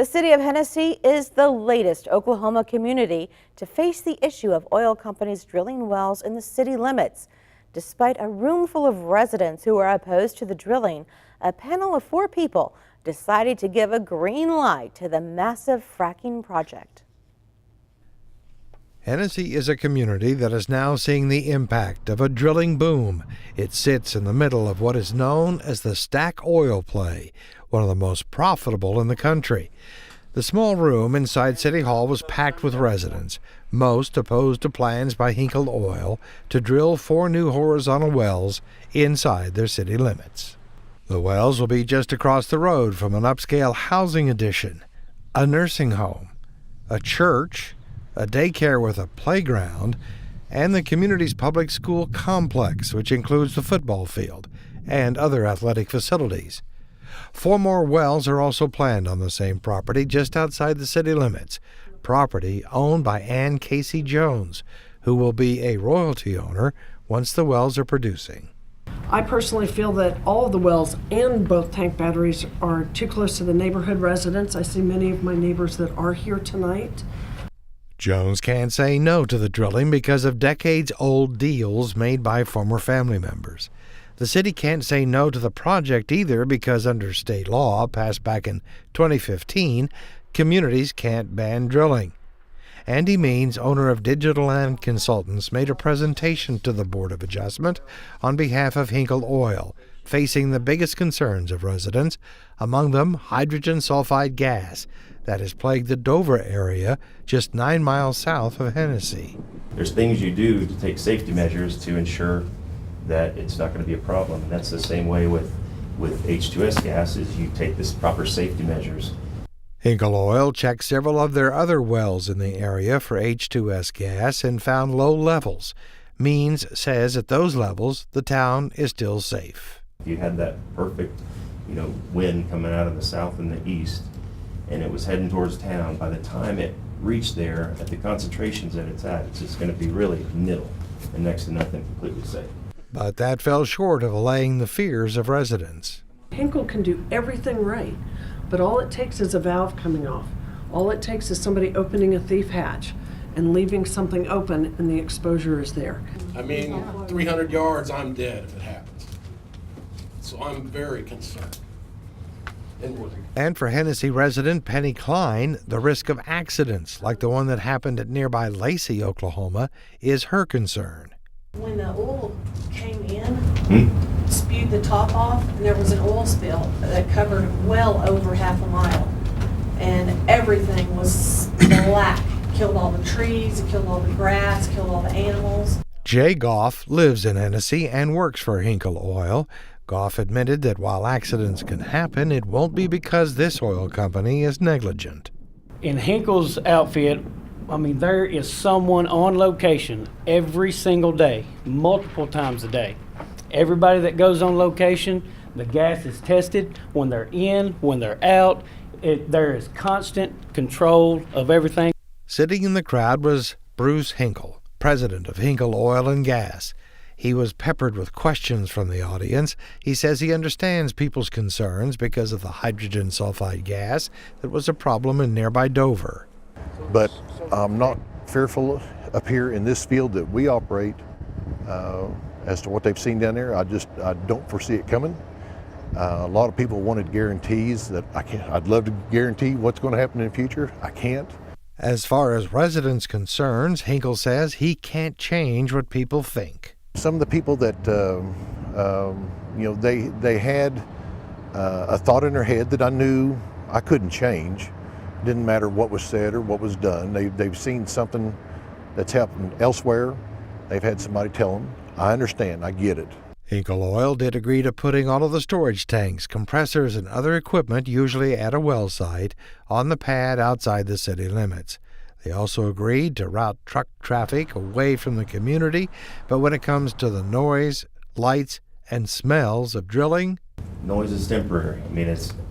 The city of Hennessey is the latest Oklahoma community to face the issue of oil companies drilling wells in the city limits. Despite a room full of residents who are opposed to the drilling, a panel of 4 people decided to give a green light to the massive fracking project. Hennessey is a community that is now seeing the impact of a drilling boom. It sits in the middle of what is known as the Stack Oil Play, one of the most profitable in the country. The small room inside City Hall was packed with residents, most opposed to plans by Hinkle Oil to drill 4 new horizontal wells inside their city limits. The wells will be just across the road from an upscale housing addition, a nursing home, a church, a daycare with a playground, and the community's public school complex, which includes the football field and other athletic facilities. 4 more wells are also planned on the same property just outside the city limits, property owned by Ann Casey Jones, who will be a royalty owner once the wells are producing. I personally feel that all of the wells and both tank batteries are too close to the neighborhood residents. I see many of my neighbors that are here tonight. Jones can't say no to the drilling because of decades-old deals made by former family members. The city can't say no to the project either because under state law passed back in 2015, communities can't ban drilling. Andy Means, owner of Digital Land Consultants, made a presentation to the Board of Adjustment on behalf of Hinkle Oil, facing the biggest concerns of residents, among them hydrogen sulfide gas that has plagued the Dover area just 9 miles south of Hennessey. There's things you do to take safety measures to ensure that it's not going to be a problem. And that's the same way with H2S gas, is you take this proper safety measures. Hinkle Oil checked several of their other wells in the area for H2S gas and found low levels. Means says at those levels, the town is still safe. If you had that perfect, wind coming out of the south and the east, and it was heading towards town, by the time it reached there at the concentrations that it's at, it's just going to be really nil and next to nothing, completely safe. But that fell short of allaying the fears of residents. Hinkle can do everything right, but all it takes is a valve coming off. All it takes is somebody opening a thief hatch and leaving something open, and the exposure is there. 300 yards, I'm dead if it happens. So I'm very concerned. And for Hennessey resident Penny Klein, the risk of accidents like the one that happened at nearby Lacey, Oklahoma, is her concern. When the oil came in, spewed the top off, and there was an oil spill that covered well over half a mile. And everything was black. Killed all the trees, it killed all the grass, killed all the animals. Jay Goff lives in Hennessey and works for Hinkle Oil. Goff admitted that while accidents can happen, it won't be because this oil company is negligent. In Hinkle's outfit, there is someone on location every single day, multiple times a day. Everybody that goes on location, the gas is tested when they're in, when they're out. There is constant control of everything. Sitting in the crowd was Bruce Hinkle, president of Hinkle Oil and Gas. He was peppered with questions from the audience. He says he understands people's concerns because of the hydrogen sulfide gas that was a problem in nearby Dover. But I'm not fearful up here in this field that we operate as to what they've seen down there. I don't foresee it coming. A lot of people wanted guarantees that I'd love to guarantee what's going to happen in the future. I can't. As far as residents' concerns, Hinkle says he can't change what people think. Some of the people that, they had a thought in their head that I knew I couldn't change. Didn't matter what was said or what was done. They've seen something that's happened elsewhere. They've had somebody tell them. I understand, I get it. Hinkle Oil did agree to putting all of the storage tanks, compressors, and other equipment, usually at a well site, on the pad outside the city limits. They also agreed to route truck traffic away from the community, but when it comes to the noise, lights, and smells of drilling, Noise is temporary.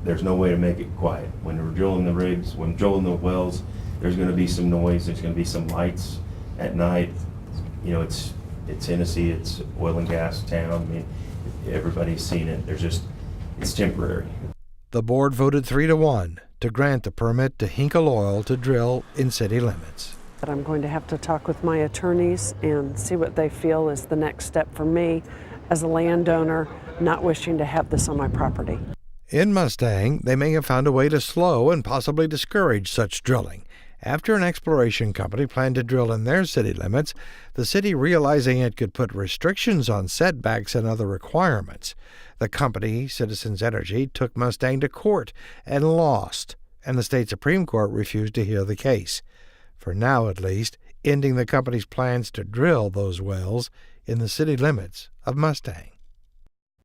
There's no way to make it quiet. When we're drilling the rigs, when drilling the wells, there's going to be some noise, there's going to be some lights at night. It's Hennessey, it's oil and gas town. Everybody's seen it. It's temporary. The board voted 3-1 to grant the permit to Hinkle Oil to drill in city limits. But I'm going to have to talk with my attorneys and see what they feel is the next step for me as a landowner not wishing to have this on my property. In Mustang, they may have found a way to slow and possibly discourage such drilling. After an exploration company planned to drill in their city limits, the city, realizing it could put restrictions on setbacks and other requirements, the company, Citizens Energy, took Mustang to court and lost, and the state Supreme Court refused to hear the case. For now at least, ending the company's plans to drill those wells in the city limits of Mustang.